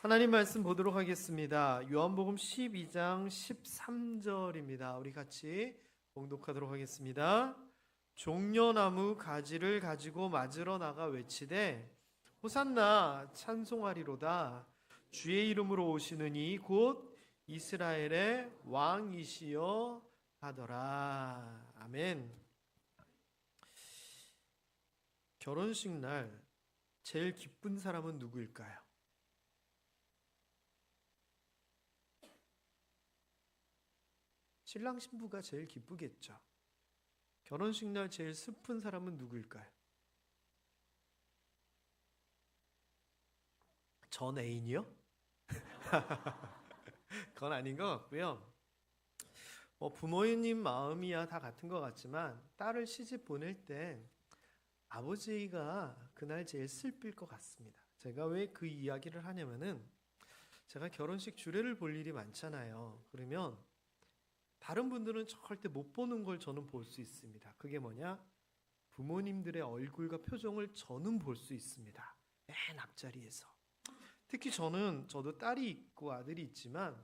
하나님 말씀 보도록 하겠습니다. 요한복음 12장 13절입니다. 우리 같이 봉독하도록 하겠습니다. 종려나무 가지를 가지고 맞으러 나가 외치되 호산나 찬송하리로다. 주의 이름으로 오시는 이 곧 이스라엘의 왕이시여 하더라. 아멘. 결혼식 날 제일 기쁜 사람은 누구일까요? 신랑 신부가 제일 기쁘겠죠. 결혼식 날 제일 슬픈 사람은 누구일까요? 전 애인이요? 그건 아닌 것 같고요. 부모님 마음이야 다 같은 것 같지만 딸을 시집 보낼 때 아버지가 그날 제일 슬플 것 같습니다. 제가 왜 그 이야기를 하냐면은 제가 결혼식 주례를 볼 일이 많잖아요. 그러면 다른 분들은 절대 못 보는 걸 저는 볼 수 있습니다. 그게 뭐냐? 부모님들의 얼굴과 표정을 저는 볼 수 있습니다. 맨 앞자리에서. 특히 저도 딸이 있고 아들이 있지만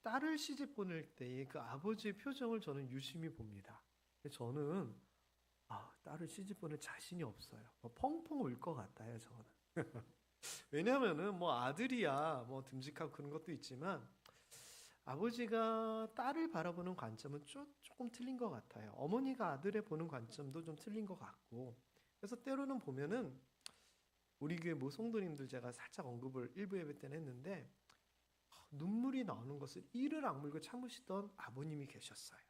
딸을 시집 보낼 때의 그 아버지의 표정을 저는 유심히 봅니다. 저는 딸을 시집 보낼 자신이 없어요. 펑펑 울 것 같아요, 저는. 왜냐하면은 아들이야 듬직하고 그런 것도 있지만 아버지가 딸을 바라보는 관점은 조금 틀린 것 같아요. 어머니가 아들을 보는 관점도 좀 틀린 것 같고, 그래서 때로는 보면은 우리 교회 성도님들 제가 살짝 언급을 일부 예배 때는 했는데 눈물이 나오는 것을 이를 악물고 참으시던 아버님이 계셨어요.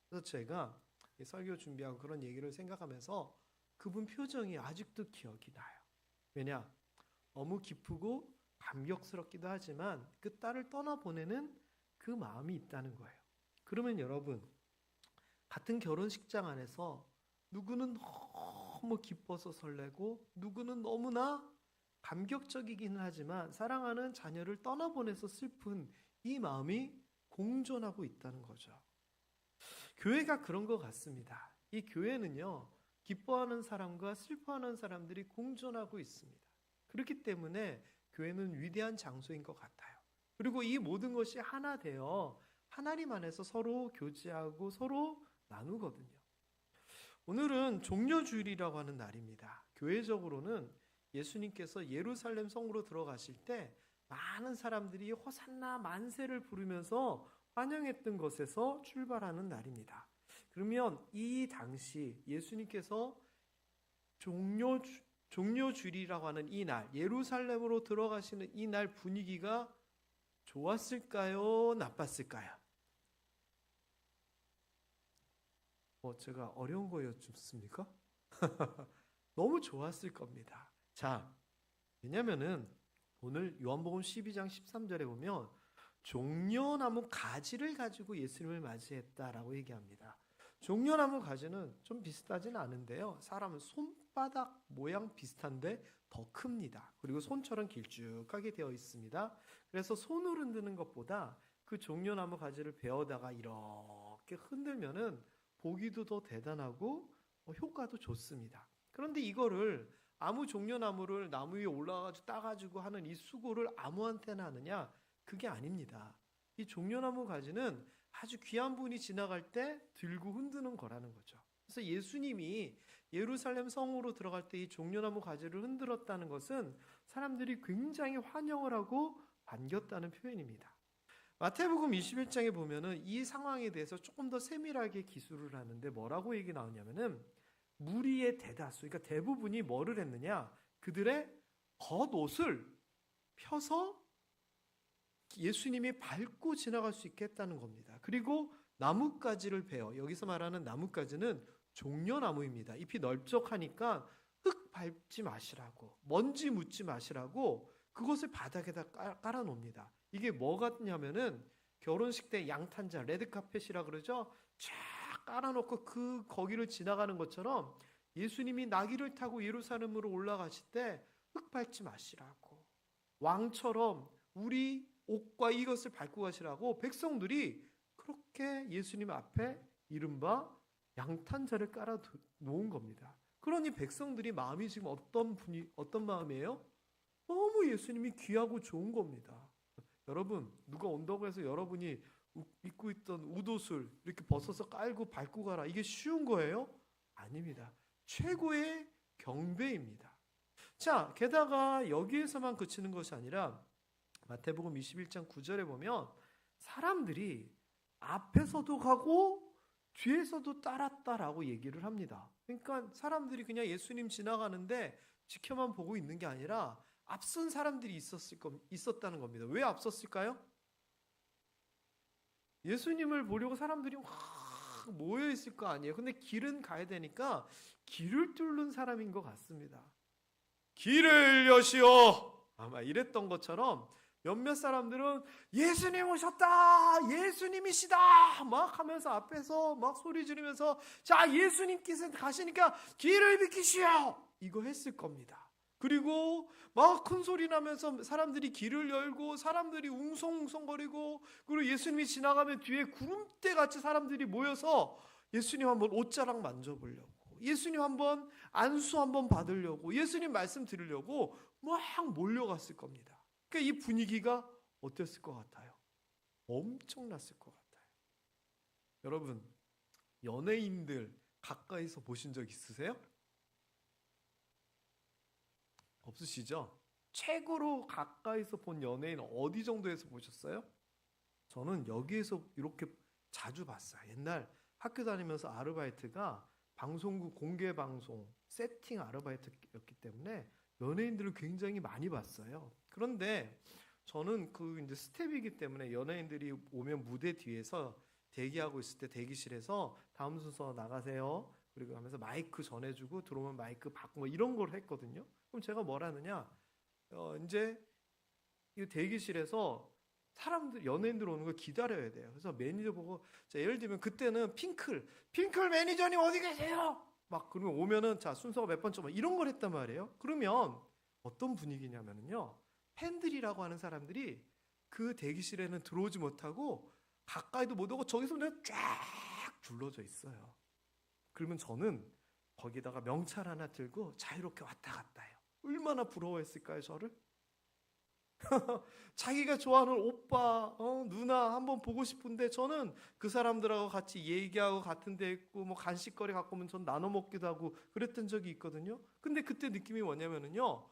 그래서 제가 설교 준비하고 그런 얘기를 생각하면서 그분 표정이 아직도 기억이 나요. 왜냐? 너무 기쁘고 감격스럽기도 하지만 그 딸을 떠나보내는 그 마음이 있다는 거예요. 그러면 여러분, 같은 결혼식장 안에서 누구는 너무 기뻐서 설레고 누구는 너무나 감격적이기는 하지만 사랑하는 자녀를 떠나보내서 슬픈 이 마음이 공존하고 있다는 거죠. 교회가 그런 것 같습니다. 이 교회는요, 기뻐하는 사람과 슬퍼하는 사람들이 공존하고 있습니다. 그렇기 때문에 교회는 위대한 장소인 것 같아요. 그리고 이 모든 것이 하나 되어 하나님 안에서 서로 교제하고 서로 나누거든요. 오늘은 종려주일이라고 하는 날입니다. 교회적으로는 예수님께서 예루살렘 성으로 들어가실 때 많은 사람들이 호산나 만세를 부르면서 환영했던 것에서 출발하는 날입니다. 그러면 이 당시 예수님께서 종려주일이라고 하는 이 날, 예루살렘으로 들어가시는 이 날 분위기가 좋았을까요? 나빴을까요? 제가 어려운 거 여쭙습니까? 너무 좋았을 겁니다. 자, 왜냐면은 오늘 요한복음 12장 13절에 보면 종려나무 가지를 가지고 예수님을 맞이했다라고 얘기합니다. 종려나무 가지는 좀 비슷하진 않은데요. 사람은 손바닥 모양 비슷한데 더 큽니다. 그리고 손처럼 길쭉하게 되어 있습니다. 그래서 손으로 흔드는 것보다 그 종려나무 가지를 베어다가 이렇게 흔들면은 보기도 더 대단하고 효과도 좋습니다. 그런데 이거를 아무 종려나무를 나무 위에 올라가지고 따가지고 하는 이 수고를 아무한테나 하느냐? 그게 아닙니다. 이 종려나무 가지는 아주 귀한 분이 지나갈 때 들고 흔드는 거라는 거죠. 그래서 예수님이 예루살렘 성으로 들어갈 때 이 종려나무 가지를 흔들었다는 것은 사람들이 굉장히 환영을 하고 반겼다는 표현입니다. 마태복음 21장에 보면은 이 상황에 대해서 조금 더 세밀하게 기술을 하는데 뭐라고 얘기 나오냐면은 무리의 대다수, 그러니까 대부분이 뭐를 했느냐? 그들의 겉옷을 펴서 예수님이 밟고 지나갈 수 있게 했다는 겁니다. 그리고 나뭇가지를 베어, 여기서 말하는 나뭇가지는 종려나무입니다. 잎이 넓적하니까 흙 밟지 마시라고, 먼지 묻지 마시라고 그것을 바닥에다 깔아놓습니다. 이게 뭐 같냐면은 결혼식 때 양탄자, 레드카펫이라 그러죠? 쫙 깔아놓고 거기를 지나가는 것처럼 예수님이 나귀를 타고 예루살렘으로 올라가실 때 흙 밟지 마시라고, 왕처럼 우리 옷과 이것을 밟고 가시라고 백성들이 그렇게 예수님 앞에 이른바 양탄자를 깔아 놓은 겁니다. 그러니 백성들이 마음이 지금 어떤 마음이에요? 너무 예수님이 귀하고 좋은 겁니다. 여러분, 누가 온다고 해서 여러분이 입고 있던 웃옷을 이렇게 벗어서 깔고 밟고 가라, 이게 쉬운 거예요? 아닙니다. 최고의 경배입니다. 자, 게다가 여기에서만 그치는 것이 아니라 마태복음 21장 9절에 보면 사람들이 앞에서도 가고 뒤에서도 따랐다라고 얘기를 합니다. 그러니까 사람들이 그냥 예수님 지나가는데 지켜만 보고 있는 게 아니라 앞선 사람들이 있었다는 겁니다. 왜 앞섰을까요? 예수님을 보려고 사람들이 확 모여 있을 거 아니에요. 근데 길은 가야 되니까 길을 뚫는 사람인 것 같습니다. 길을 여시오, 아마 이랬던 것처럼 몇몇 사람들은 예수님 오셨다, 예수님이시다 막 하면서 앞에서 막 소리 지르면서 자, 예수님께서 가시니까 길을 비키시오, 이거 했을 겁니다. 그리고 막 큰 소리 나면서 사람들이 길을 열고 사람들이 웅성웅성거리고, 그리고 예수님이 지나가면 뒤에 구름대 같이 사람들이 모여서 예수님 한번 옷자락 만져보려고, 예수님 한번 안수 한번 받으려고, 예수님 말씀 들으려고 막 몰려갔을 겁니다. 그러니까 이 분위기가 어땠을 것 같아요? 엄청났을 것 같아요. 여러분, 연예인들 가까이서 보신 적 있으세요? 없으시죠? 최고로 가까이서 본 연예인 어디 정도에서 보셨어요? 저는 여기에서 이렇게 자주 봤어요. 옛날 학교 다니면서 아르바이트가 방송국 공개방송 세팅 아르바이트였기 때문에 연예인들을 굉장히 많이 봤어요. 그런데 저는 그 이제 스텝이기 때문에 연예인들이 오면 무대 뒤에서 대기하고 있을 때 대기실에서 다음 순서 나가세요, 그리고 하면서 마이크 전해주고 들어오면 마이크 받고 뭐 이런 걸 했거든요. 그럼 제가 뭘 하느냐, 이제 이 대기실에서 사람들, 연예인들 오는 걸 기다려야 돼요. 그래서 매니저 보고, 자, 예를 들면 그때는 핑클 매니저님 어디 계세요? 막 그러면 오면은 자, 순서가 몇 번째 막 이런 걸 했단 말이에요. 그러면 어떤 분위기냐면요, 팬들이라고 하는 사람들이 그 대기실에는 들어오지 못하고 가까이도 못 오고 저기서 그냥 쫙 둘러져 있어요. 그러면 저는 거기다가 명찰 하나 들고 자유롭게 왔다 갔다 해요. 얼마나 부러워했을까요, 저를? 자기가 좋아하는 오빠, 누나 한번 보고 싶은데 저는 그 사람들하고 같이 얘기하고 같은 데 있고 뭐 간식거리 갖고 오면 전 나눠 먹기도 하고 그랬던 적이 있거든요. 근데 그때 느낌이 뭐냐면요,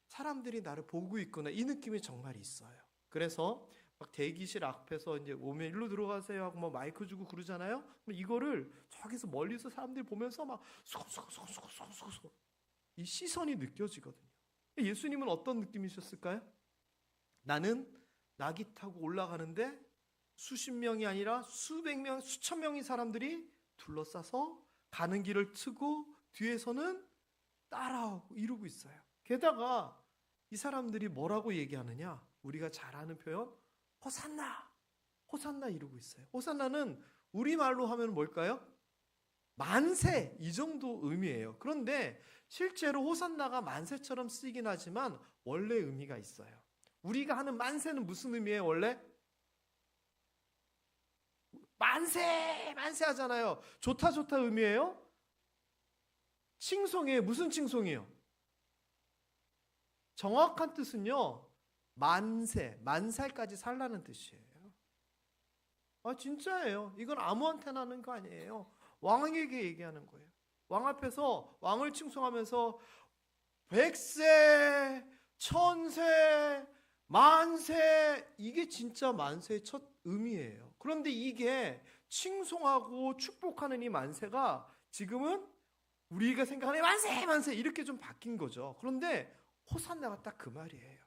사람들이 나를 보고 있구나, 이 느낌이 정말 있어요. 그래서 막 대기실 앞에서 이제 오면 일로 들어가세요 하고 뭐 마이크 주고 그러잖아요. 이거를 저기서 멀리서 사람들이 보면서 막 쏙쏙쏙쏙쏙쏙 이 시선이 느껴지거든요. 예수님은 어떤 느낌이셨을까요? 나는 낙이 타고 올라가는데 수십 명이 아니라 수백 명, 수천 명의 사람들이 둘러싸서 가는 길을 트고 뒤에서는 따라오고 이러고 있어요. 게다가 이 사람들이 뭐라고 얘기하느냐, 우리가 잘 아는 표현 호산나, 호산나 이러고 있어요. 호산나는 우리말로 하면 뭘까요? 만세, 이 정도 의미예요. 그런데 실제로 호산나가 만세처럼 쓰이긴 하지만 원래 의미가 있어요. 우리가 하는 만세는 무슨 의미예요? 원래 만세 만세 하잖아요. 좋다 좋다 의미예요? 칭송이에요. 무슨 칭송이에요? 정확한 뜻은요, 만세, 만살까지 살라는 뜻이에요. 아, 진짜예요. 이건 아무한테나 하는 거 아니에요. 왕에게 얘기하는 거예요. 왕 앞에서 왕을 칭송하면서 백세, 천세, 만세, 이게 진짜 만세의 첫 의미예요. 그런데 이게 칭송하고 축복하는 이 만세가 지금은 우리가 생각하는 만세 만세 이렇게 좀 바뀐 거죠. 그런데 호산나가 딱 그 말이에요.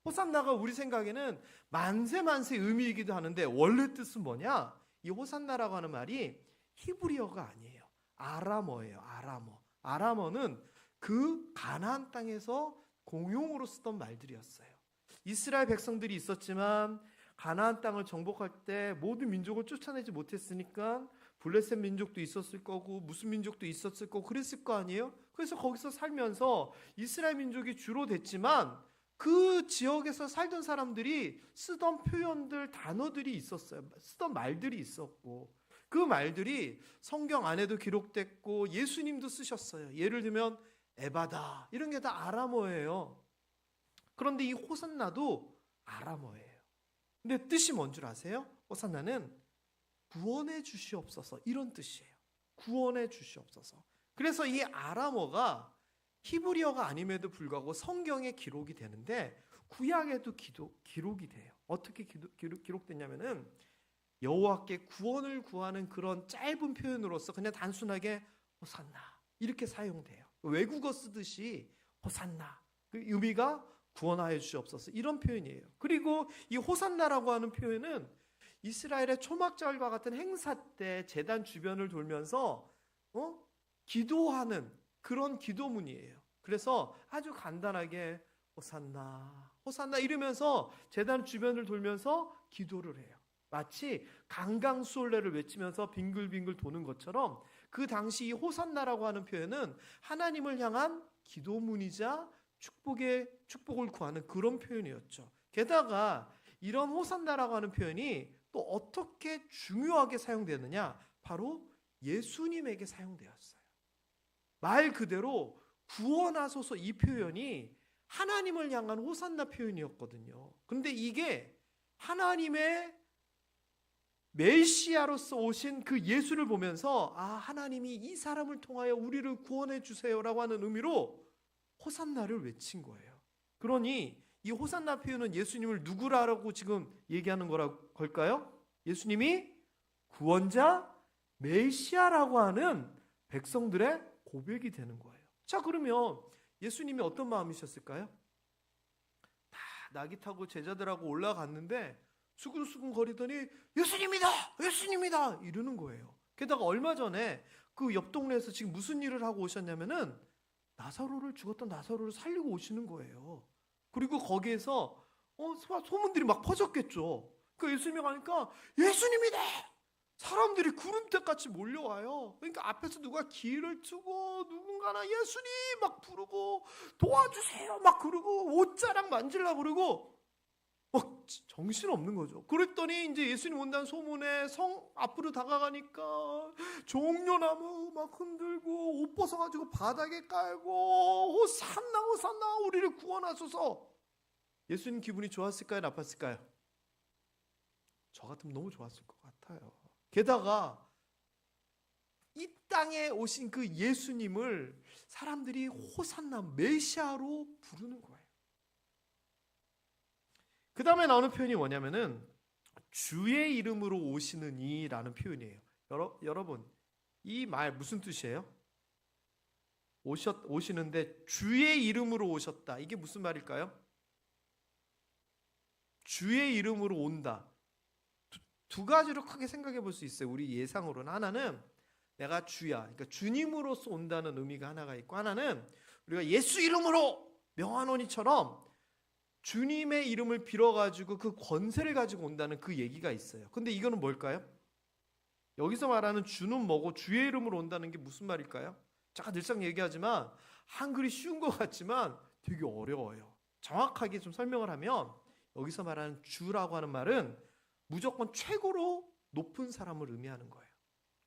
호산나가 우리 생각에는 만세 만세 의미이기도 하는데 원래 뜻은 뭐냐? 이 호산나라고 하는 말이 히브리어가 아니에요. 아람어예요. 아람어. 아람어는 그 가나안 땅에서 공용으로 쓰던 말들이었어요. 이스라엘 백성들이 있었지만 가나안 땅을 정복할 때 모든 민족을 쫓아내지 못했으니까 블레셋 민족도 있었을 거고 무슨 민족도 있었을 거고 그랬을 거 아니에요? 그래서 거기서 살면서 이스라엘 민족이 주로 됐지만 그 지역에서 살던 사람들이 쓰던 표현들, 단어들이 있었어요. 쓰던 말들이 있었고 그 말들이 성경 안에도 기록됐고 예수님도 쓰셨어요. 예를 들면 에바다 이런 게 다 아람어예요. 그런데 이 호산나도 아람어예요. 근데 뜻이 뭔 줄 아세요? 호산나는 구원해 주시옵소서, 이런 뜻이에요. 구원해 주시옵소서. 그래서 이 아람어가 히브리어가 아님에도 불구하고 성경에 기록이 되는데 구약에도 기록이 돼요. 어떻게 기록됐냐면은 여호와께 구원을 구하는 그런 짧은 표현으로서 그냥 단순하게 호산나 이렇게 사용돼요. 외국어 쓰듯이 호산나, 그 의미가 구원하여 주시옵소서, 이런 표현이에요. 그리고 이 호산나라고 하는 표현은 이스라엘의 초막절과 같은 행사 때 제단 주변을 돌면서 기도하는 그런 기도문이에요. 그래서 아주 간단하게 호산나 호산나 이러면서 제단 주변을 돌면서 기도를 해요. 마치 강강수올레를 외치면서 빙글빙글 도는 것처럼 그 당시 이 호산나라고 하는 표현은 하나님을 향한 기도문이자 축복을 구하는 그런 표현이었죠. 게다가 이런 호산나라고 하는 표현이 또 어떻게 중요하게 사용되느냐? 바로 예수님에게 사용되었어요. 말 그대로 구원하소서, 이 표현이 하나님을 향한 호산나 표현이었거든요. 그런데 이게 하나님의 메시아로서 오신 그 예수를 보면서 하나님이 이 사람을 통하여 우리를 구원해 주세요라고 하는 의미로 호산나를 외친 거예요. 그러니 이 호산나 표현은 예수님을 누구라고 지금 얘기하는 걸까요? 예수님이 구원자 메시아라고 하는 백성들의 고백이 되는 거예요. 자, 그러면 예수님이 어떤 마음이셨을까요? 다 나귀 타고 제자들하고 올라갔는데 수근수근 거리더니 예수님이다! 예수님이다! 이러는 거예요. 게다가 얼마 전에 그 옆 동네에서 지금 무슨 일을 하고 오셨냐면은 죽었던 나사로를 살리고 오시는 거예요. 그리고 거기에서 소문들이 막 퍼졌겠죠. 그 예수님이 가니까 예수님이다! 사람들이 구름대같이 몰려와요. 그러니까 앞에서 누가 길을 트고 누군가나 예수님 막 부르고 도와주세요 막 그러고 옷자락 만질라 그러고 정신없는 거죠. 그랬더니 이제 예수님 온다는 소문에 성 앞으로 다가가니까 종려나무 막 흔들고 옷 벗어가지고 바닥에 깔고 호산나 호산나 우리를 구원하소서. 예수님 기분이 좋았을까요? 나빴을까요? 저 같으면 너무 좋았을 것 같아요. 게다가 이 땅에 오신 그 예수님을 사람들이 호산나 메시아로 부르는 거예요. 그 다음에 나오는 표현이 뭐냐면은 주의 이름으로 오시는 이라는 표현이에요. 여러분 이 말 무슨 뜻이에요? 오시는데 주의 이름으로 오셨다. 이게 무슨 말일까요? 주의 이름으로 온다. 두 가지로 크게 생각해 볼 수 있어요. 우리 예상으로는. 하나는 내가 주야, 그러니까 주님으로서 온다는 의미가 하나가 있고, 하나는 우리가 예수 이름으로 명하노니처럼 주님의 이름을 빌어가지고 그 권세를 가지고 온다는 그 얘기가 있어요. 근데 이거는 뭘까요? 여기서 말하는 주는 뭐고 주의 이름으로 온다는 게 무슨 말일까요? 제가 늘상 얘기하지만 한글이 쉬운 것 같지만 되게 어려워요. 정확하게 좀 설명을 하면 여기서 말하는 주라고 하는 말은 무조건 최고로 높은 사람을 의미하는 거예요.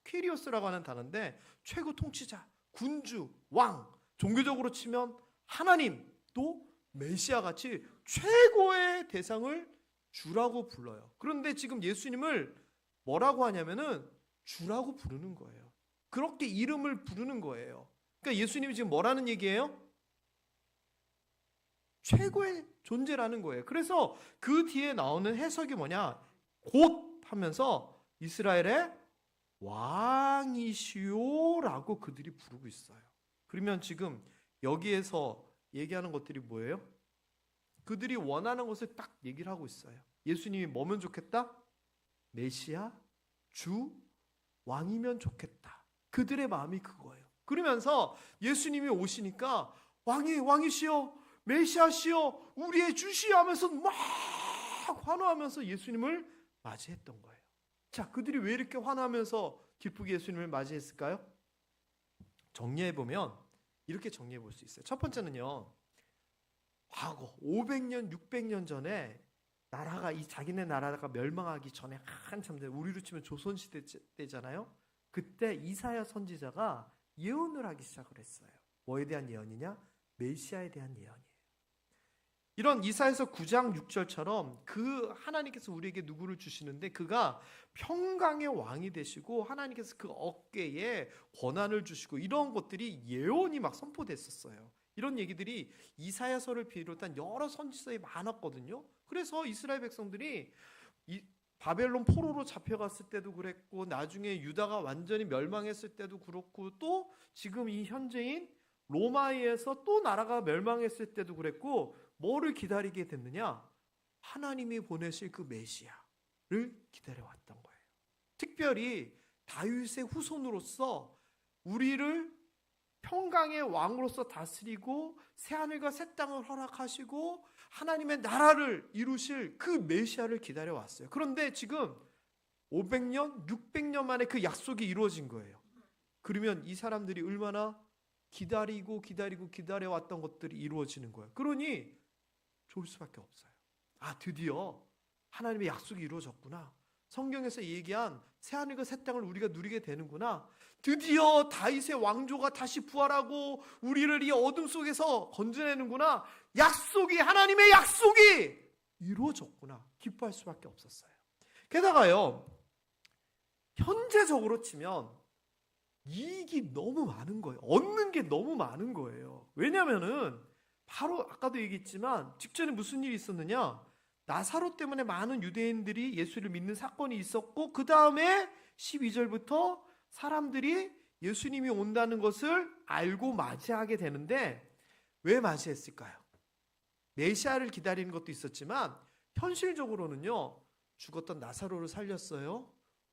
퀴리오스라고 하는 단어인데 최고 통치자, 군주, 왕, 종교적으로 치면 하나님, 또 메시아 같이 최고의 대상을 주라고 불러요. 그런데 지금 예수님을 뭐라고 하냐면은 주라고 부르는 거예요. 그렇게 이름을 부르는 거예요. 그러니까 예수님이 지금 뭐라는 얘기예요? 최고의 존재라는 거예요. 그래서 그 뒤에 나오는 해석이 뭐냐? 곧 하면서 이스라엘의 왕이시오라고 그들이 부르고 있어요. 그러면 지금 여기에서 얘기하는 것들이 뭐예요? 그들이 원하는 것을 딱 얘기를 하고 있어요. 예수님이 뭐면 좋겠다? 메시아, 주, 왕이면 좋겠다. 그들의 마음이 그거예요. 그러면서 예수님이 오시니까 왕이시여, 메시아시여, 우리의 주시여 하면서 막 환호하면서 예수님을 맞이했던 거예요. 자, 그들이 왜 이렇게 환호하면서 기쁘게 예수님을 맞이했을까요? 정리해보면 이렇게 정리해 볼 수 있어요. 첫 번째는요, 과거 500년, 600년 전에 자기네 나라가 멸망하기 전에 한참 전, 우리로 치면 조선시대 때잖아요. 그때 이사야 선지자가 예언을 하기 시작을 했어요. 뭐에 대한 예언이냐? 메시아에 대한 예언이에요. 이런 이사야서 9장 6절처럼 그 하나님께서 우리에게 누구를 주시는데 그가 평강의 왕이 되시고 하나님께서 그 어깨에 권한을 주시고 이런 것들이 예언이 막 선포됐었어요. 이런 얘기들이 이사야서를 비롯한 여러 선지서에 많았거든요. 그래서 이스라엘 백성들이 바벨론 포로로 잡혀갔을 때도 그랬고 나중에 유다가 완전히 멸망했을 때도 그렇고 또 지금 이 현재인 로마에서 또 나라가 멸망했을 때도 그랬고 뭐를 기다리게 됐느냐? 하나님이 보내실 그 메시아를 기다려왔던 거예요. 특별히 다윗의 후손으로서 우리를 평강의 왕으로서 다스리고 새하늘과 새 땅을 허락하시고 하나님의 나라를 이루실 그 메시아를 기다려왔어요. 그런데 지금 500년, 600년 만에 그 약속이 이루어진 거예요. 그러면 이 사람들이 얼마나 기다려왔던 것들이 이루어지는 거예요. 그러니 좋을 수밖에 없어요. 아, 드디어 하나님의 약속이 이루어졌구나. 성경에서 얘기한 새하늘과 새 땅을 우리가 누리게 되는구나. 드디어 다윗의 왕조가 다시 부활하고 우리를 이 어둠 속에서 건져내는구나. 하나님의 약속이 이루어졌구나. 기뻐할 수밖에 없었어요. 게다가요, 현재적으로 치면 이익이 너무 많은 거예요. 얻는 게 너무 많은 거예요. 왜냐면은 바로 아까도 얘기했지만 직전에 무슨 일이 있었느냐? 나사로 때문에 많은 유대인들이 예수를 믿는 사건이 있었고 그 다음에 12절부터 사람들이 예수님이 온다는 것을 알고 맞이하게 되는데 왜 맞이했을까요? 메시아를 기다리는 것도 있었지만 현실적으로는요, 죽었던 나사로를 살렸어요.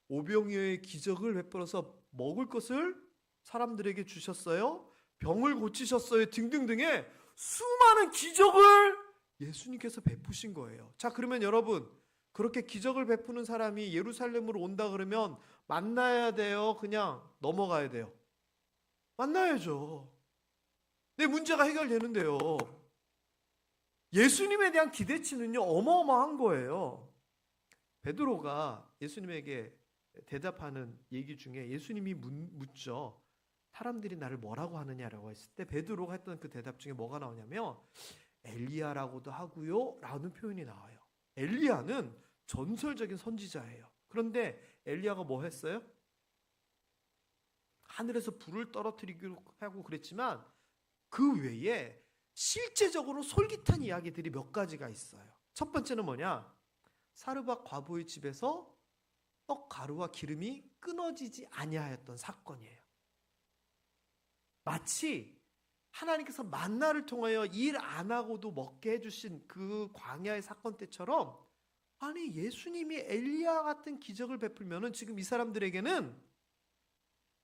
오병이어의 기적을 베풀어서 먹을 것을 사람들에게 주셨어요. 병을 고치셨어요. 등등등의 수많은 기적을 예수님께서 베푸신 거예요. 자, 그러면 여러분, 그렇게 기적을 베푸는 사람이 예루살렘으로 온다 그러면 만나야 돼요? 그냥 넘어가야 돼요? 만나야죠. 내 문제가 해결되는데요. 예수님에 대한 기대치는요, 어마어마한 거예요. 베드로가 예수님에게 대답하는 얘기 중에 예수님이 묻죠. 사람들이 나를 뭐라고 하느냐라고 했을 때 베드로가 했던 그 대답 중에 뭐가 나오냐면 엘리야라고도 하고요 라는 표현이 나와요. 엘리야는 전설적인 선지자예요. 그런데 엘리야가 뭐 했어요? 하늘에서 불을 떨어뜨리기로 하고 그랬지만 그 외에 실제적으로 솔깃한 이야기들이 몇 가지가 있어요. 첫 번째는 뭐냐? 사르밧 과부의 집에서 떡 가루와 기름이 끊어지지 아니하였던 사건이에요. 마치 하나님께서 만나를 통하여 일 안 하고도 먹게 해주신 그 광야의 사건 때처럼 아니 예수님이 엘리야 같은 기적을 베풀면은 지금 이 사람들에게는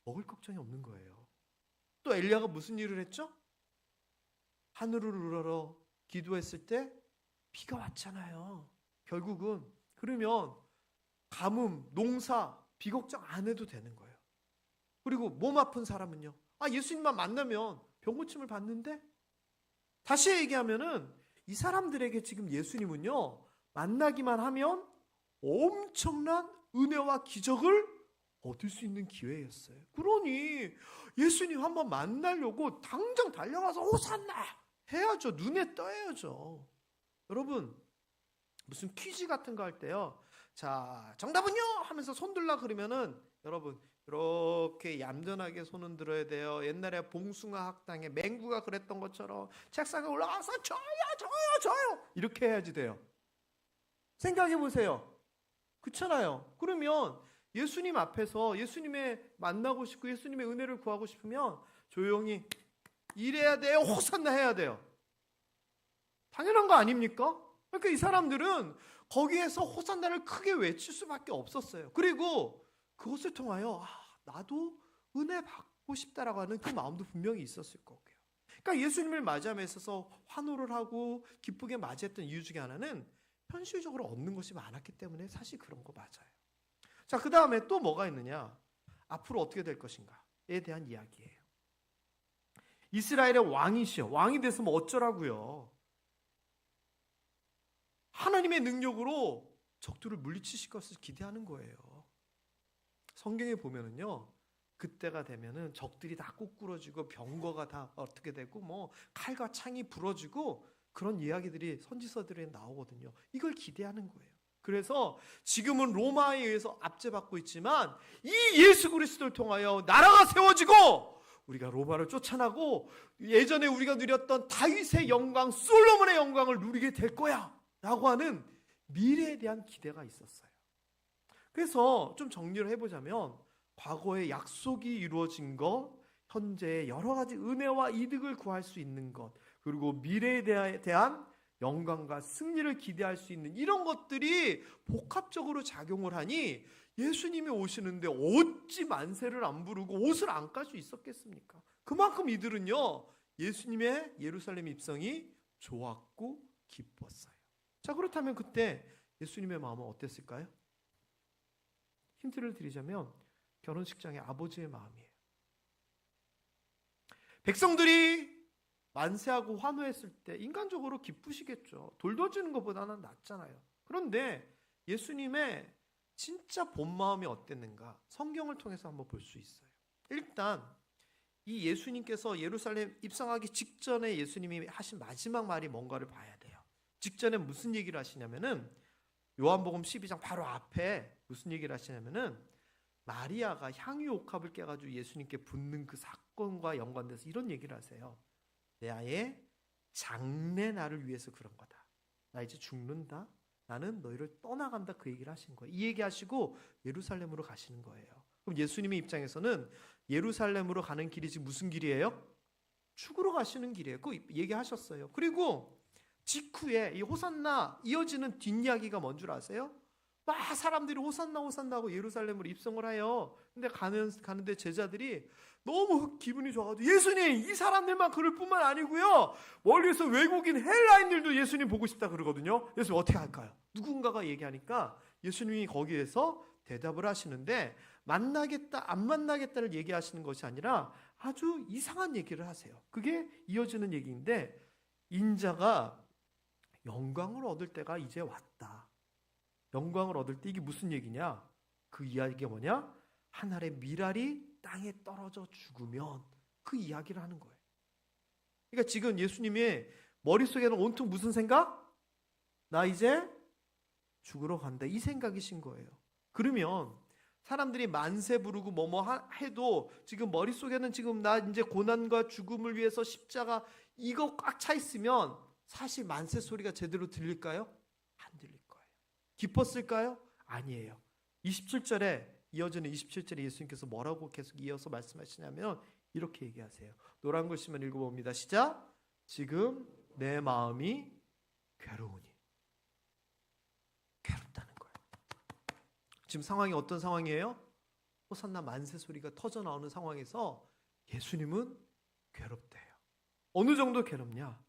먹을 걱정이 없는 거예요. 또 엘리야가 무슨 일을 했죠? 하늘을 우러러 기도했을 때 비가 왔잖아요. 결국은 그러면 가뭄, 농사, 비 걱정 안 해도 되는 거예요. 그리고 몸 아픈 사람은요. 아, 예수님만 만나면 병고침을 받는데? 다시 얘기하면은 이 사람들에게 지금 예수님은요. 만나기만 하면 엄청난 은혜와 기적을 얻을 수 있는 기회였어요. 그러니 예수님 한번 만나려고 당장 달려가서 호산나 해야죠. 눈에 떠야죠. 여러분 무슨 퀴즈 같은 거 할 때요. 자, 정답은요? 하면서 손 들라 그러면은 여러분 이렇게 얌전하게 손은 들어야 돼요. 옛날에 봉숭아 학당에 맹구가 그랬던 것처럼 책상에 올라가서 저요 이렇게 해야지 돼요. 생각해 보세요. 그렇잖아요. 그러면 예수님 앞에서 예수님의 만나고 싶고 예수님의 은혜를 구하고 싶으면 조용히 이래야 돼요. 호산나 해야 돼요. 당연한 거 아닙니까? 그러니까 이 사람들은 거기에서 호산나를 크게 외칠 수밖에 없었어요. 그리고 그것을 통하여 나도 은혜 받고 싶다라고 하는 그 마음도 분명히 있었을 거고요. 그러니까 예수님을 맞이함에 있어서 환호를 하고 기쁘게 맞이했던 이유 중에 하나는 현실적으로 얻는 것이 많았기 때문에 사실 그런 거 맞아요. 자, 그 다음에 또 뭐가 있느냐? 앞으로 어떻게 될 것인가에 대한 이야기예요. 이스라엘의 왕이시여. 왕이 돼서 뭐 어쩌라고요? 하나님의 능력으로 적들을 물리치실 것을 기대하는 거예요. 성경에 보면은요, 그때가 되면은 적들이 다 꾸꾸러지고 병거가 다 어떻게 되고 뭐 칼과 창이 부러지고 그런 이야기들이 선지서들에 나오거든요. 이걸 기대하는 거예요. 그래서 지금은 로마에 의해서 압제받고 있지만 이 예수 그리스도를 통하여 나라가 세워지고 우리가 로마를 쫓아나고 예전에 우리가 누렸던 다윗의 영광, 솔로몬의 영광을 누리게 될 거야 라고 하는 미래에 대한 기대가 있었어요. 그래서 좀 정리를 해보자면 과거에 약속이 이루어진 것, 현재 여러 가지 은혜와 이득을 구할 수 있는 것, 그리고 미래에 대한 영광과 승리를 기대할 수 있는 이런 것들이 복합적으로 작용을 하니 예수님이 오시는데 어찌 만세를 안 부르고 옷을 안 깔 수 있었겠습니까? 그만큼 이들은요, 예수님의 예루살렘 입성이 좋았고 기뻤어요. 자, 그렇다면 그때 예수님의 마음은 어땠을까요? 힌트를 드리자면 결혼식장의 아버지의 마음이에요. 백성들이 만세하고 환호했을 때 인간적으로 기쁘시겠죠. 돌 던지는 것보다는 낫잖아요. 그런데 예수님의 진짜 본 마음이 어땠는가? 성경을 통해서 한번 볼 수 있어요. 일단 이 예수님께서 예루살렘 입성하기 직전에 예수님이 하신 마지막 말이 뭔가를 봐야 돼요. 직전에 무슨 얘기를 하시냐면은 요한복음 12장 바로 앞에 무슨 얘기를 하시냐면은 마리아가 향유 옥합을 깨가지고 예수님께 붓는 그 사건과 연관돼서 이런 얘기를 하세요. 내 아의 장래 나를 위해서 그런 거다. 나 이제 죽는다. 나는 너희를 떠나간다. 그 얘기를 하신 거예요. 이 얘기하시고 예루살렘으로 가시는 거예요. 그럼 예수님의 입장에서는 예루살렘으로 가는 길이 지금 무슨 길이에요? 죽으러 가시는 길이에요. 그 얘기하셨어요. 그리고 직후에 이 호산나 이어지는 뒷이야기가 뭔 줄 아세요? 막 사람들이 호산나 호산나 하고 예루살렘으로 입성을 해요. 근데 가는데 제자들이 너무 기분이 좋아가지고 예수님 이 사람들만 그럴 뿐만 아니고요, 멀리서 외국인 헬라인들도 예수님 보고 싶다 그러거든요. 예수님 어떻게 할까요? 누군가가 얘기하니까 예수님이 거기에서 대답을 하시는데 만나겠다 안 만나겠다를 얘기하시는 것이 아니라 아주 이상한 얘기를 하세요. 그게 이어지는 얘기인데 인자가 영광을 얻을 때가 이제 왔다. 영광을 얻을 때 이게 무슨 얘기냐? 그 이야기가 뭐냐? 한 알의 밀알이 땅에 떨어져 죽으면 그 이야기를 하는 거예요. 그러니까 지금 예수님의 머릿속에는 온통 무슨 생각? 나 이제 죽으러 간다. 이 생각이신 거예요. 그러면 사람들이 만세 부르고 뭐뭐 해도 지금 머릿속에는 지금 나 이제 고난과 죽음을 위해서 십자가 이거 꽉 차 있으면 사실 만세 소리가 제대로 들릴까요? 안 들릴 거예요. 기뻤을까요? 아니에요. 27절에 이어지는 27절에 예수님께서 뭐라고 계속 이어서 말씀하시냐면 이렇게 얘기하세요. 노란 글씨만 읽어봅니다. 시작. 지금 내 마음이 괴로우니. 괴롭다는 거예요. 지금 상황이 어떤 상황이에요? 호산나 만세 소리가 터져 나오는 상황에서 예수님은 괴롭대요. 어느 정도 괴롭냐?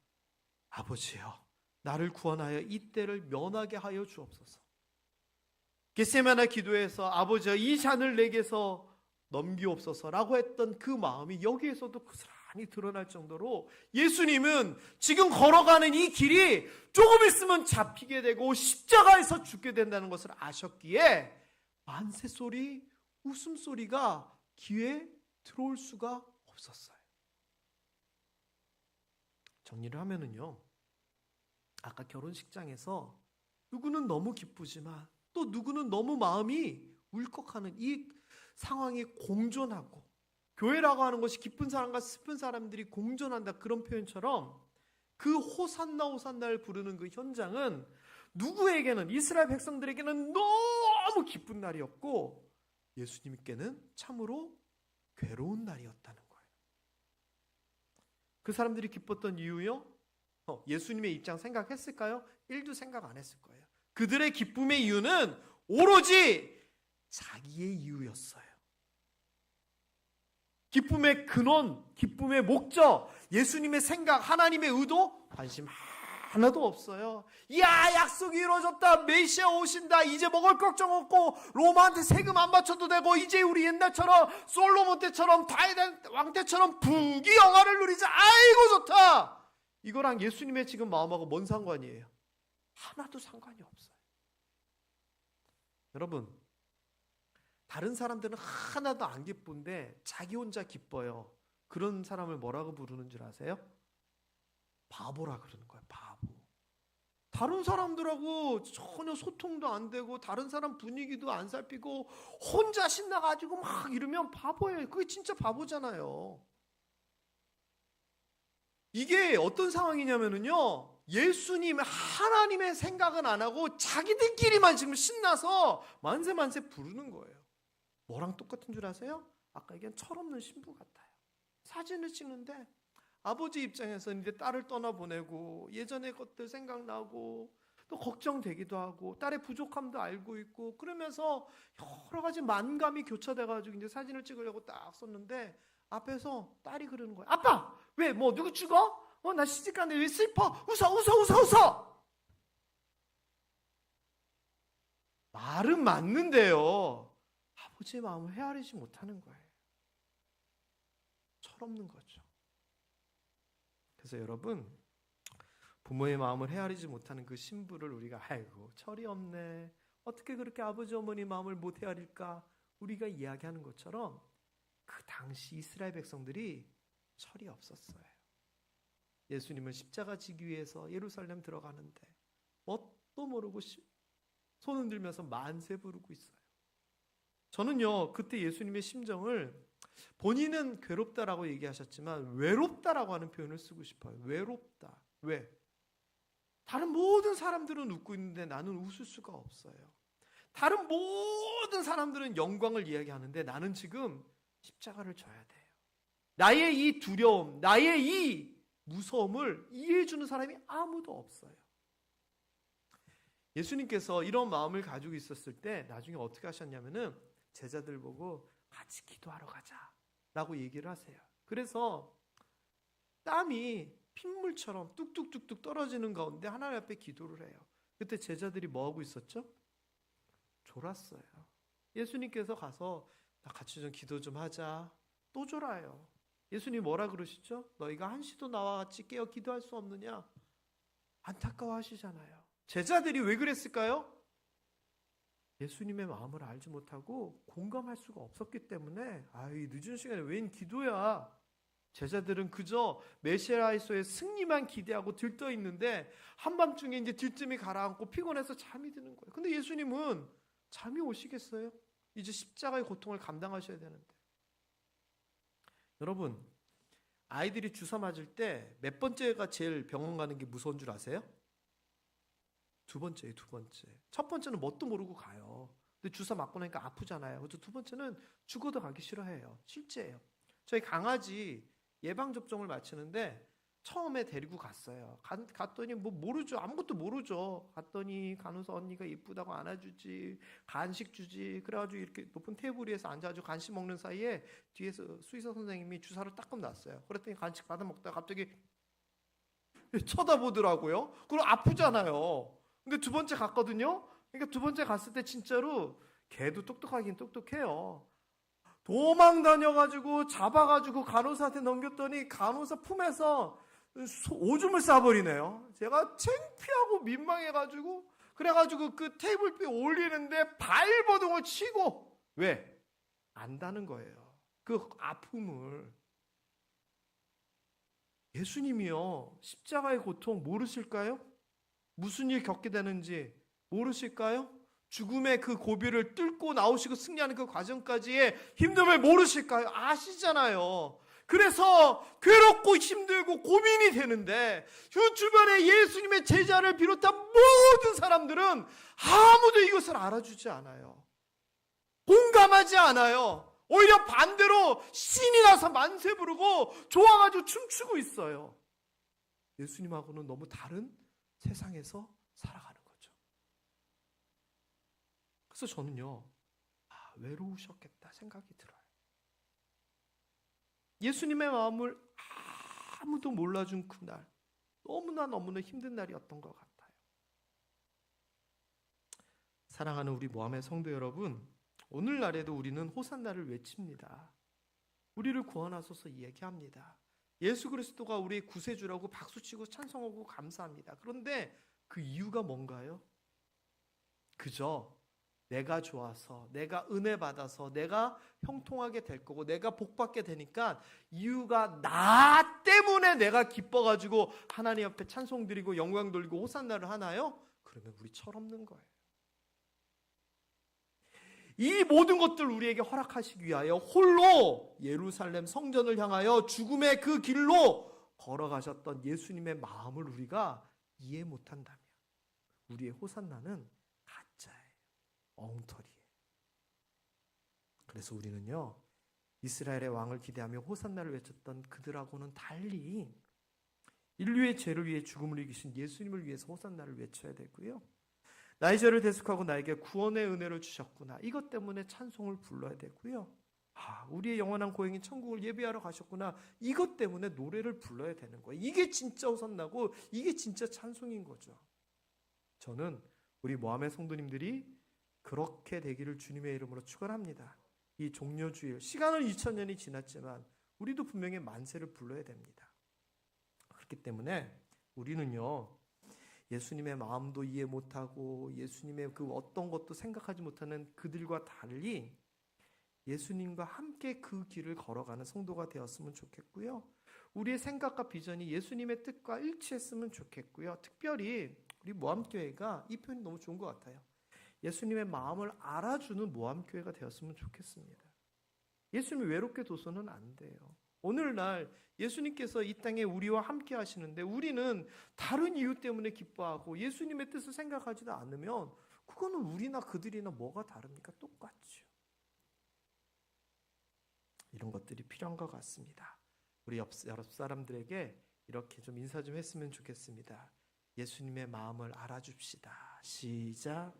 아버지여, 나를 구원하여 이 때를 면하게 하여 주옵소서. 겟세마네 기도에서 아버지여 이 잔을 내게서 넘기옵소서라고 했던 그 마음이 여기에서도 고스란히 드러날 정도로 예수님은 지금 걸어가는 이 길이 조금 있으면 잡히게 되고 십자가에서 죽게 된다는 것을 아셨기에 만세 소리, 웃음소리가 귀에 들어올 수가 없었어요. 정리를 하면은요, 아까 결혼식장에서 누구는 너무 기쁘지만 또 누구는 너무 마음이 울컥하는 이 상황이 공존하고, 교회라고 하는 것이 기쁜 사람과 슬픈 사람들이 공존한다, 그런 표현처럼 그 호산나 호산나를 부르는 그 현장은 누구에게는, 이스라엘 백성들에게는 너무 기쁜 날이었고 예수님께는 참으로 괴로운 날이었다는 거예요. 그 사람들이 기뻤던 이유요? 예수님의 입장 생각했을까요? 1도 생각 안 했을 거예요. 그들의 기쁨의 이유는 오로지 자기의 이유였어요. 기쁨의 근원, 기쁨의 목적, 예수님의 생각, 하나님의 의도, 관심 하나도 없어요. 야, 약속이 이루어졌다, 메시아 오신다, 이제 먹을 걱정 없고 로마한테 세금 안 바쳐도 되고 이제 우리 옛날처럼 솔로몬 때처럼 다윗 왕 때처럼 부귀영화를 누리자. 아이고 좋다. 이거랑 예수님의 지금 마음하고 뭔 상관이에요? 하나도 상관이 없어요. 여러분, 다른 사람들은 하나도 안 기쁜데 자기 혼자 기뻐요. 그런 사람을 뭐라고 부르는 줄 아세요? 바보라 그러는 거예요. 바보. 다른 사람들하고 전혀 소통도 안 되고 다른 사람 분위기도 안 살피고 혼자 신나가지고 막 이러면 바보예요. 그게 진짜 바보잖아요. 이게 어떤 상황이냐면요, 예수님 하나님의 생각은 안 하고 자기들끼리만 지금 신나서 만세 만세 부르는 거예요. 뭐랑 똑같은 줄 아세요? 아까 얘기한 철없는 신부 같아요. 사진을 찍는데 아버지 입장에서는 이제 딸을 떠나보내고 예전의 것들 생각나고 또 걱정되기도 하고 딸의 부족함도 알고 있고 그러면서 여러 가지 만감이 교차돼가지고 이제 사진을 찍으려고 딱 썼는데 앞에서 딸이 그러는 거예요. 아빠! 왜? 뭐 누구 죽어? 나 시집 가는데 왜 슬퍼? 웃어! 말은 맞는데요, 아버지의 마음을 헤아리지 못하는 거예요. 철없는 거죠. 그래서 여러분, 부모의 마음을 헤아리지 못하는 그 신부를 우리가 아이고 철이 없네, 어떻게 그렇게 아버지 어머니 마음을 못 헤아릴까, 우리가 이야기하는 것처럼 그 당시 이스라엘 백성들이 철이 없었어요. 예수님은 십자가 지기 위해서 예루살렘 들어가는데 뭣도 모르고 손 흔들면서 만세 부르고 있어요. 저는요, 그때 예수님의 심정을 본인은 괴롭다라고 얘기하셨지만 외롭다라고 하는 표현을 쓰고 싶어요. 외롭다. 왜? 다른 모든 사람들은 웃고 있는데 나는 웃을 수가 없어요. 다른 모든 사람들은 영광을 이야기하는데 나는 지금 십자가를 져야 돼요. 나의 이 두려움, 나의 이 무서움을 이해해주는 사람이 아무도 없어요. 예수님께서 이런 마음을 가지고 있었을 때 나중에 어떻게 하셨냐면은 제자들 보고 같이 기도하러 가자 라고 얘기를 하세요. 그래서 땀이 핏물처럼 뚝뚝뚝뚝 떨어지는 가운데 하나님 앞에 기도를 해요. 그때 제자들이 뭐하고 있었죠? 졸았어요. 예수님께서 가서 나 같이 좀 기도 좀 하자. 또 졸아요. 예수님 뭐라 그러시죠? 너희가 한시도 나와 같이 깨어 기도할 수 없느냐? 안타까워하시잖아요. 제자들이 왜 그랬을까요? 예수님의 마음을 알지 못하고 공감할 수가 없었기 때문에 이 늦은 시간에 웬 기도야. 제자들은 그저 메시아에서의 승리만 기대하고 들떠 있는데 한밤중에 이제 들뜸이 가라앉고 피곤해서 잠이 드는 거예요. 근데 예수님은 잠이 오시겠어요? 이제 십자가의 고통을 감당하셔야 되는데. 여러분, 아이들이 주사 맞을 때 몇 번째가 제일 병원 가는 게 무서운 줄 아세요? 두 번째예요, 두 번째. 첫 번째는 뭣도 모르고 가요. 근데 주사 맞고 나니까 아프잖아요. 그래서 두 번째는 죽어도 가기 싫어해요. 실제예요. 저희 강아지 예방접종을 마치는데 처음에 데리고 갔어요. 갔더니 뭐 모르죠. 아무것도 모르죠. 갔더니 간호사 언니가 이쁘다고 안아주지, 간식 주지. 그래가지고 이렇게 높은 테이블 위에서 앉아가지고 간식 먹는 사이에 뒤에서 수의사 선생님이 주사를 따끔 놨어요. 그랬더니 간식 받아 먹다가 갑자기 쳐다보더라고요. 그럼 아프잖아요. 근데 두 번째 갔거든요. 그러니까 두 번째 갔을 때 진짜로 걔도 똑똑하긴 똑똑해요. 도망 다녀가지고 잡아가지고 간호사한테 넘겼더니 간호사 품에서 오줌을 싸버리네요. 제가 창피하고 민망해가지고 그래가지고 그 테이블 위에 올리는데 발버둥을 치고 왜? 안다는 거예요. 그 아픔을. 예수님이요, 십자가의 고통 모르실까요? 무슨 일 겪게 되는지 모르실까요? 죽음의 그 고비를 뚫고 나오시고 승리하는 그 과정까지의 힘듦을 모르실까요? 아시잖아요. 그래서 괴롭고 힘들고 고민이 되는데 그 주변에 예수님의 제자를 비롯한 모든 사람들은 아무도 이것을 알아주지 않아요. 공감하지 않아요. 오히려 반대로 신이 나서 만세 부르고 좋아가지고 춤추고 있어요. 예수님하고는 너무 다른 세상에서 살아가는 거죠. 그래서 저는요, 외로우셨겠다 생각이 들어요. 예수님의 마음을 아무도 몰라준 그날, 너무나 힘든 날이었던 것 같아요. 사랑하는 우리 모함의 성도 여러분, 오늘날에도 우리는 호산나를 외칩니다. 우리를 구원하소서 이야기합니다. 예수 그리스도가 우리의 구세주라고 박수치고 찬송하고 감사합니다. 그런데 그 이유가 뭔가요? 그저 내가 좋아서, 내가 은혜 받아서, 내가 형통하게 될 거고, 내가 복 받게 되니까 이유가 나 때문에 내가 기뻐가지고 하나님 앞에 찬송 드리고 영광 돌리고 호산나를 하나요? 그러면 우리 철없는 거예요. 이 모든 것들 우리에게 허락하시기 위하여 홀로 예루살렘 성전을 향하여 죽음의 그 길로 걸어가셨던 예수님의 마음을 우리가 이해 못한다면 우리의 호산나는 가짜예요. 엉터리예요. 그래서 우리는요, 이스라엘의 왕을 기대하며 호산나를 외쳤던 그들하고는 달리 인류의 죄를 위해 죽음을 이기신 예수님을 위해서 호산나를 외쳐야 되고요. 나의 죄를 대속하고 나에게 구원의 은혜를 주셨구나. 이것 때문에 찬송을 불러야 되고요. 우리의 영원한 고향인 천국을 예비하러 가셨구나. 이것 때문에 노래를 불러야 되는 거예요. 이게 진짜 호산나고 이게 진짜 찬송인 거죠. 저는 우리 모함의 성도님들이 그렇게 되기를 주님의 이름으로 축원합니다. 이 종려주일, 시간은 2000년이 지났지만 우리도 분명히 만세를 불러야 됩니다. 그렇기 때문에 우리는요, 예수님의 마음도 이해 못하고 예수님의 그 어떤 것도 생각하지 못하는 그들과 달리 예수님과 함께 그 길을 걸어가는 성도가 되었으면 좋겠고요. 우리의 생각과 비전이 예수님의 뜻과 일치했으면 좋겠고요. 특별히 우리 모함교회가 이 표현이 너무 좋은 것 같아요. 예수님의 마음을 알아주는 모함교회가 되었으면 좋겠습니다. 예수님이 외롭게 둬서는 안 돼요. 오늘날 예수님께서 이 땅에 우리와 함께 하시는데 우리는 다른 이유 때문에 기뻐하고 예수님의 뜻을 생각하지도 않으면 그거는 우리나 그들이나 뭐가 다릅니까? 똑같죠. 이런 것들이 필요한 것 같습니다. 우리 옆 사람들에게 이렇게 좀 인사 좀 했으면 좋겠습니다. 예수님의 마음을 알아줍시다. 시작.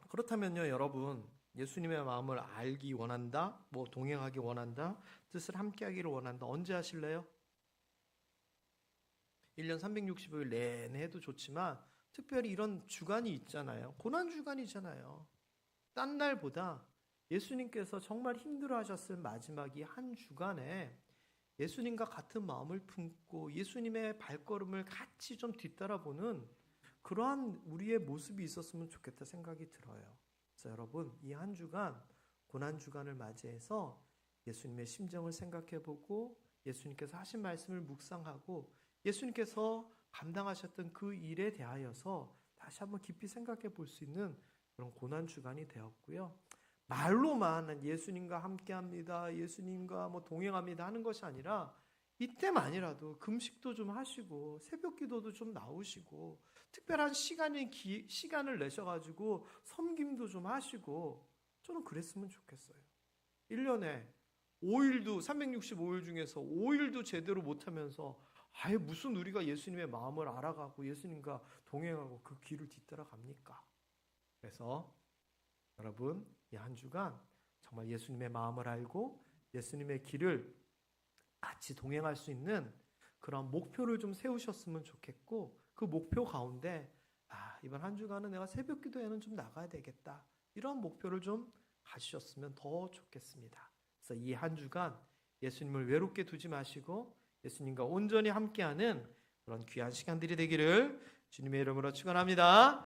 그렇다면요, 여러분, 예수님의 마음을 알기 원한다, 동행하기 원한다, 뜻을 함께 하기를 원한다. 언제 하실래요? 1년 365일 내내 해도 좋지만 특별히 이런 주간이 있잖아요. 고난 주간이잖아요. 딴 날보다 예수님께서 정말 힘들어하셨을 마지막 이 한 주간에 예수님과 같은 마음을 품고 예수님의 발걸음을 같이 좀 뒤따라보는 그러한 우리의 모습이 있었으면 좋겠다 생각이 들어요. 그래서 여러분, 이 한 주간, 고난 주간을 맞이해서 예수님의 심정을 생각해보고 예수님께서 하신 말씀을 묵상하고 예수님께서 감당하셨던 그 일에 대하여서 다시 한번 깊이 생각해 볼 수 있는 그런 고난 주간이 되었고요. 말로만 예수님과 함께합니다, 예수님과 동행합니다 하는 것이 아니라 이때만이라도 금식도 좀 하시고 새벽 기도도 좀 나오시고 특별한 시간을 내셔가지고 섬김도 좀 하시고 저는 그랬으면 좋겠어요. 1년에 5일도 365일 중에서 5일도 제대로 못하면서 아예 무슨 우리가 예수님의 마음을 알아가고 예수님과 동행하고 그 길을 뒤따라 갑니까? 그래서 여러분, 이 한 주간 정말 예수님의 마음을 알고 예수님의 길을 같이 동행할 수 있는 그런 목표를 좀 세우셨으면 좋겠고 그 목표 가운데 이번 한 주간은 내가 새벽 기도에는 좀 나가야 되겠다, 이런 목표를 좀 가지셨으면 더 좋겠습니다. 그래서 이 한 주간 예수님을 외롭게 두지 마시고 예수님과 온전히 함께하는 그런 귀한 시간들이 되기를 주님의 이름으로 축원합니다.